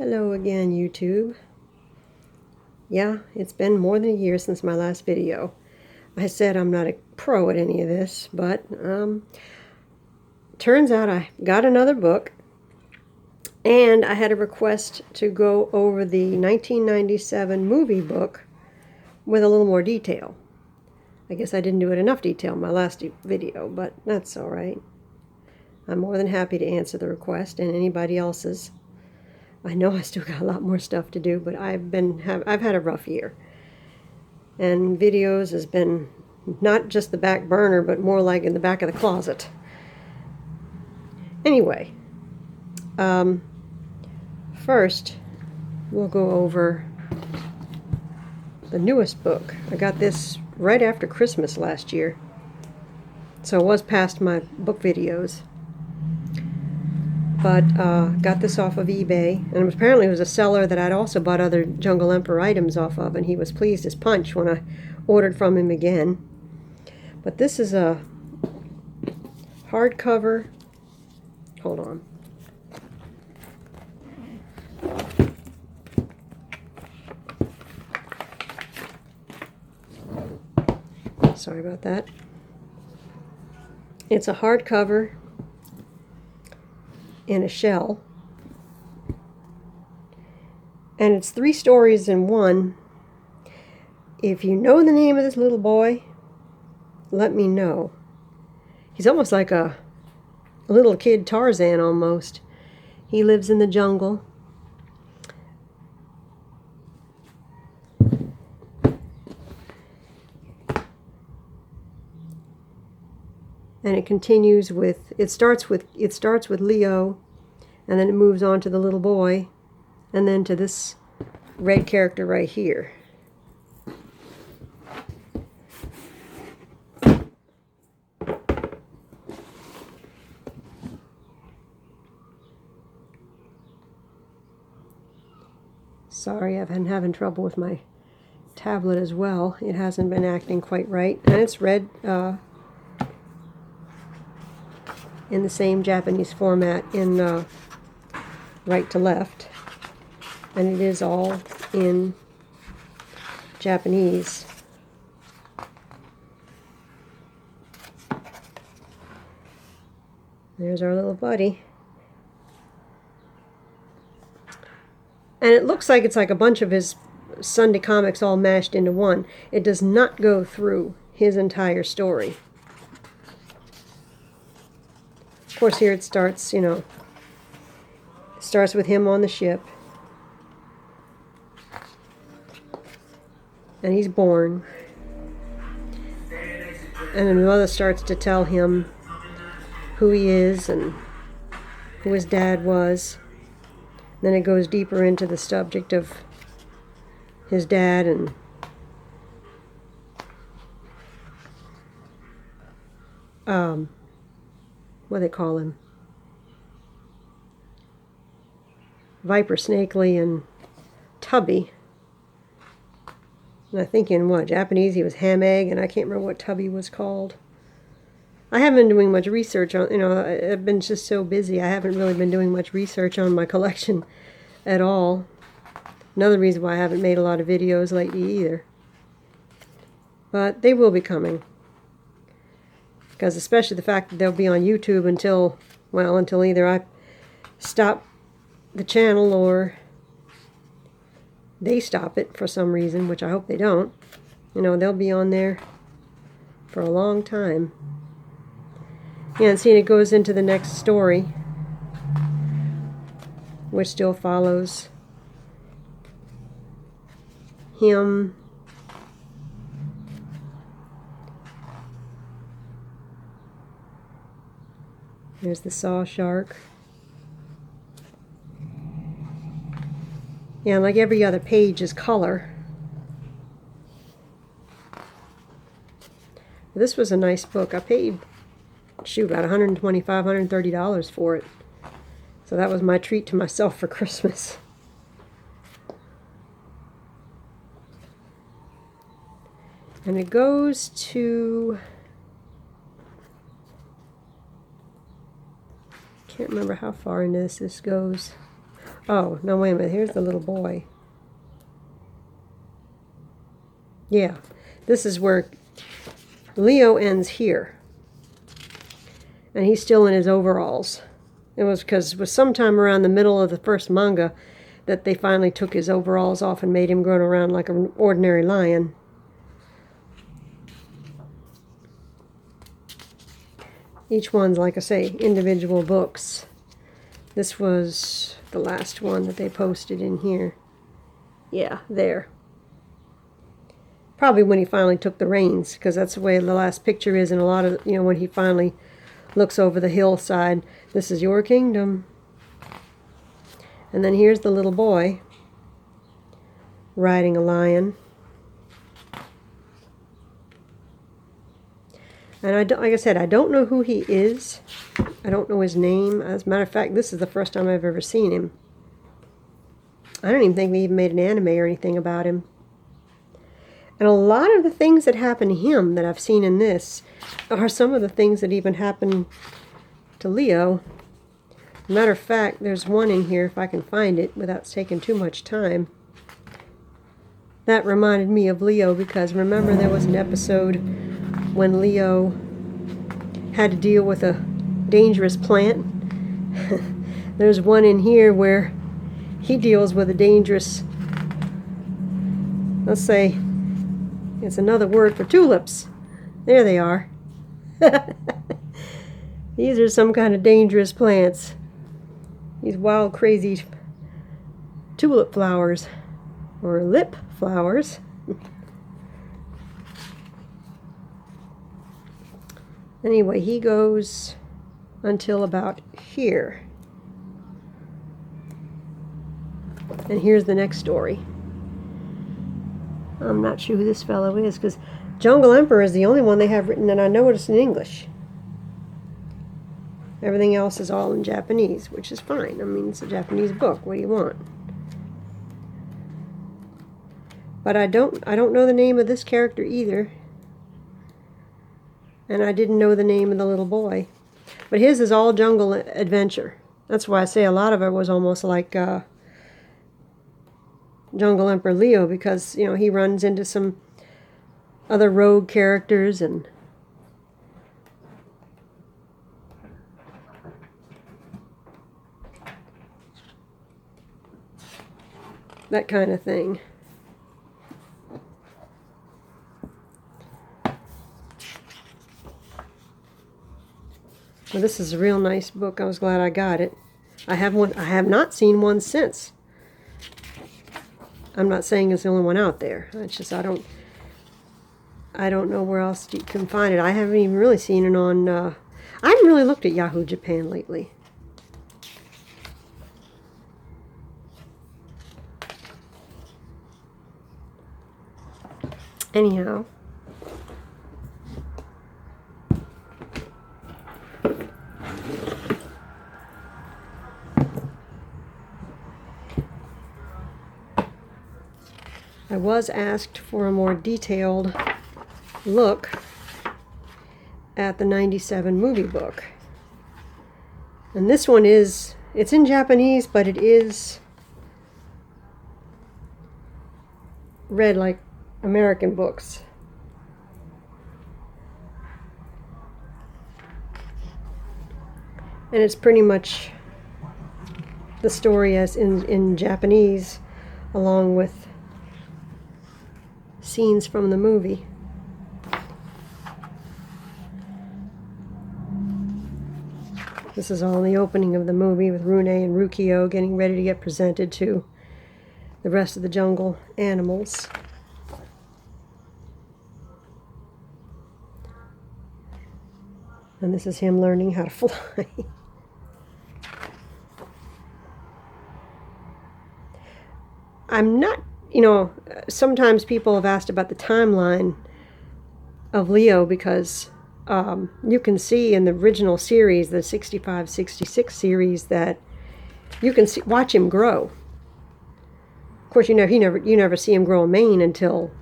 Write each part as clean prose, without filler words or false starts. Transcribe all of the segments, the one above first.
Hello again, YouTube. Yeah, it's been more than a year since my last video. I said I'm not a pro at any of this, but turns out I got another book, and I had a request to go over the 1997 movie book with a little more detail. I guess I didn't do it enough detail in my last video, but that's all right. I'm more than happy to answer the request and anybody else's. I know I still got a lot more stuff to do, but I've had a rough year. And videos has been not just the back burner, but more like in the back of the closet. Anyway, first we'll go over the newest book. I got this right after Christmas last year, so it was past my book videos. But got this off of eBay, and apparently it was a seller that I'd also bought other Jungle Emperor items off of, and he was pleased as punch when I ordered from him again. But this is a hardcover. Hold on. Sorry about that. It's a hardcover in a shell, and it's 3 stories in one. If you know the name of this little boy, let me know. He's almost like a little kid Tarzan almost. He lives in the jungle. And it continues with, it starts with Leo, and then it moves on to the little boy, and then to this red character right here. Sorry, I've been having trouble with my tablet as well. It hasn't been acting quite right, and it's read in the same Japanese format in right to left, and it is all in Japanese. There's our little buddy. And it looks like it's like a bunch of his Sunday comics all mashed into one. It does not go through his entire story. Of course, here it starts, you know, it starts with him on the ship. And he's born. And then the mother starts to tell him who he is and who his dad was. Then it goes deeper into the subject of his dad and what do they call him? Viper Snakely and Tubby. And I think in what, Japanese he was Ham Egg, and I can't remember what Tubby was called. I haven't been doing much research on, you know, I've been just so busy. I haven't really been doing much research on my collection at all. Another reason why I haven't made a lot of videos lately either. But they will be coming. Because especially the fact that they'll be on YouTube until either I stop the channel or they stop it for some reason, which I hope they don't. You know, they'll be on there for a long time. Yeah, and seeing it goes into the next story, which still follows him. There's the saw shark. Yeah, like every other page is color. This was a nice book. I paid, shoot, about $125, $130 for it. So that was my treat to myself for Christmas. And it goes to, can't remember how far into this goes. Oh, no, wait a minute. Here's the little boy. Yeah, this is where Leo ends here. And he's still in his overalls. It was because it was sometime around the middle of the first manga that they finally took his overalls off and made him run around like an ordinary lion. Each one's, like I say, individual books. This was the last one that they posted in here. Yeah, there. Probably when he finally took the reins, because that's the way the last picture is in a lot of, when he finally looks over the hillside. This is your kingdom. And then here's the little boy riding a lion. And like I said, I don't know who he is. I don't know his name. As a matter of fact, this is the first time I've ever seen him. I don't even think they even made an anime or anything about him. And a lot of the things that happen to him that I've seen in this are some of the things that even happen to Leo. Matter of fact, there's one in here, if I can find it without taking too much time. That reminded me of Leo because remember there was an episode when Leo had to deal with a dangerous plant. There's one in here where he deals with a dangerous, let's say, it's another word for tulips. There they are. These are some kind of dangerous plants. These wild, crazy tulip flowers, or lip flowers. Anyway, he goes until about here. And here's the next story. I'm not sure who this fellow is, because Jungle Emperor is the only one they have written that I noticed in English. Everything else is all in Japanese, which is fine. I mean, it's a Japanese book. What do you want? But I don't know the name of this character either. And I didn't know the name of the little boy. But his is all jungle adventure. That's why I say a lot of it was almost like Jungle Emperor Leo, because, he runs into some other rogue characters and that kind of thing. Well, this is a real nice book. I was glad I got it. I have not seen one since. I'm not saying it's the only one out there. It's just I don't know where else you can find it. I haven't even really seen it on. I haven't really looked at Yahoo Japan lately. Anyhow. I was asked for a more detailed look at the 97 movie book. And this one it's in Japanese, but it is read like American books. And it's pretty much the story as in Japanese, along with scenes from the movie. This is all the opening of the movie with Rune and Rukio getting ready to get presented to the rest of the jungle animals. And this is him learning how to fly. I'm not, sometimes people have asked about the timeline of Leo because you can see in the original series, the 65-66 series, that you can watch him grow. Of course, you never see him grow a mane until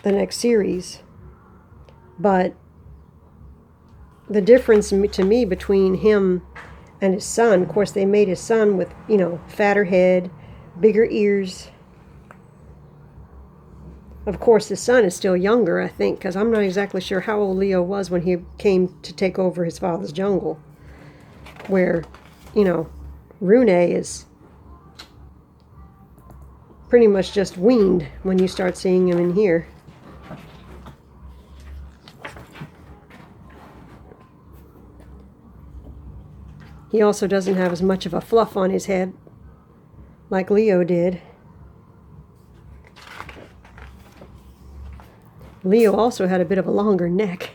the next series. But the difference to me between him And his son, of course, they made his son with, fatter head, bigger ears. Of course, his son is still younger, I think, because I'm not exactly sure how old Leo was when he came to take over his father's jungle. Where, Rune is pretty much just weaned when you start seeing him in here. He also doesn't have as much of a fluff on his head like Leo did. Leo also had a bit of a longer neck.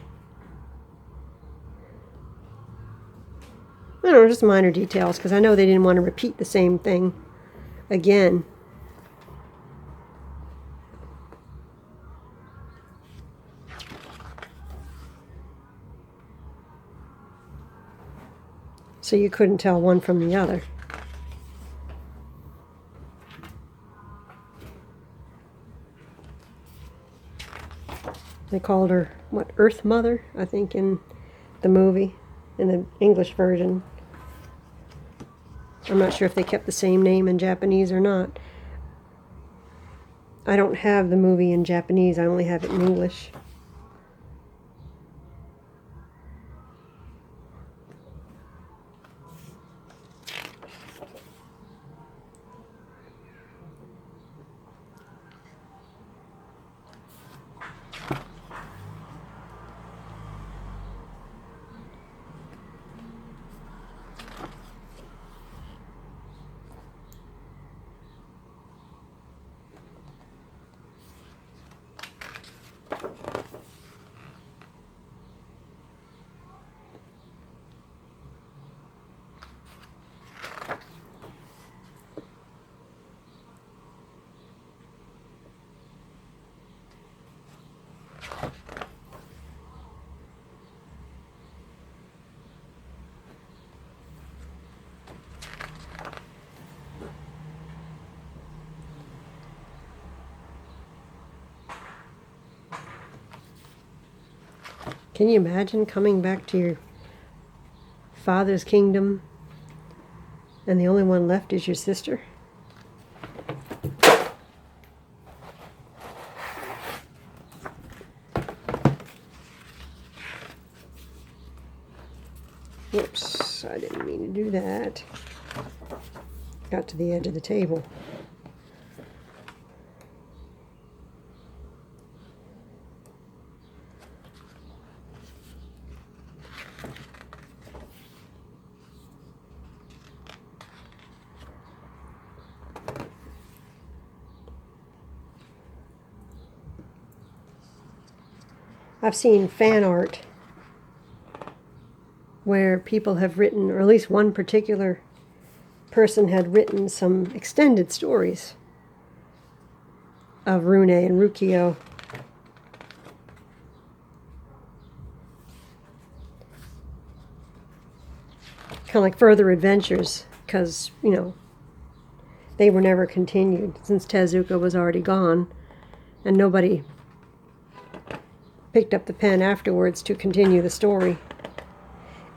I don't know, just minor details, because I know they didn't want to repeat the same thing again. So you couldn't tell one from the other. They called her, Earth Mother, I think, in the movie, in the English version. I'm not sure if they kept the same name in Japanese or not. I don't have the movie in Japanese, I only have it in English. Can you imagine coming back to your father's kingdom and the only one left is your sister? Whoops, I didn't mean to do that. Got to the edge of the table. I've seen fan art where people have written, or at least one particular person had written some extended stories of Rune and Rukio. Kind of like further adventures, because, they were never continued since Tezuka was already gone, and nobody picked up the pen afterwards to continue the story,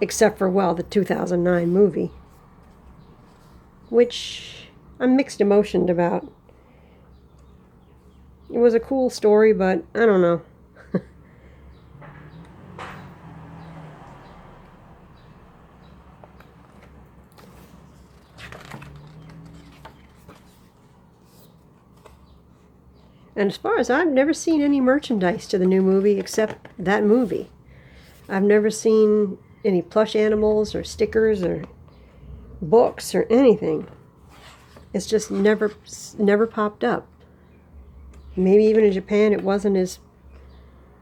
except for, the 2009 movie, which I'm mixed emotioned about. It was a cool story, but I don't know. And as far as I've never seen any merchandise to the new movie except that movie. I've never seen any plush animals or stickers or books or anything. It's just never popped up. Maybe even in Japan it wasn't as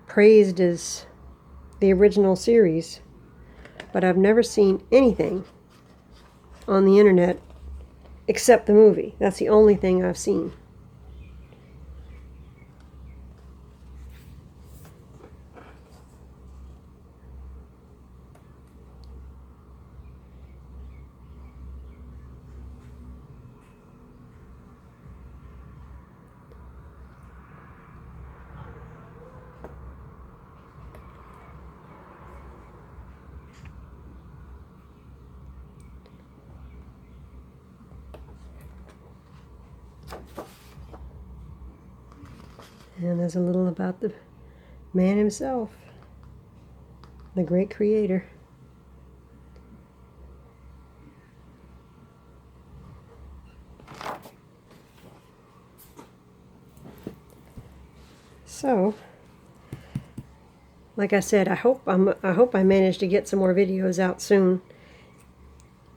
praised as the original series. But I've never seen anything on the internet except the movie. That's the only thing I've seen. And there's a little about the man himself, the great creator. So, like I said, I hope I manage to get some more videos out soon.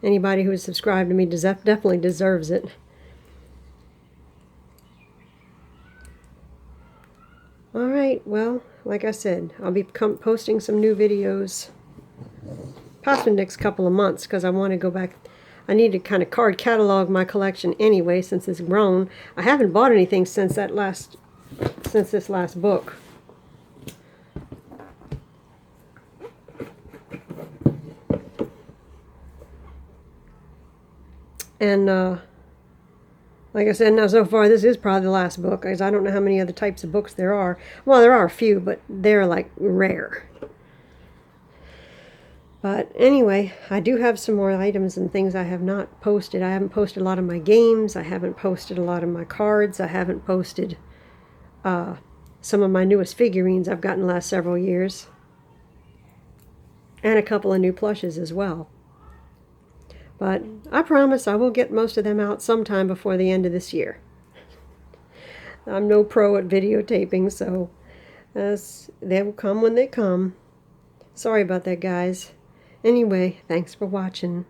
Anybody who's subscribed to me definitely deserves it. Alright, well, like I said, I'll be posting some new videos possibly next couple of months, because I want to go back. I need to kind of card catalog my collection anyway, since it's grown. I haven't bought anything since this last book. And like I said, now so far this is probably the last book, because I don't know how many other types of books there are. Well, there are a few, but they're like rare. But anyway, I do have some more items and things I have not posted. I haven't posted a lot of my games. I haven't posted a lot of my cards. I haven't posted some of my newest figurines I've gotten the last several years. And a couple of new plushes as well. But I promise I will get most of them out sometime before the end of this year. I'm no pro at videotaping, so they will come when they come. Sorry about that, guys. Anyway, thanks for watching.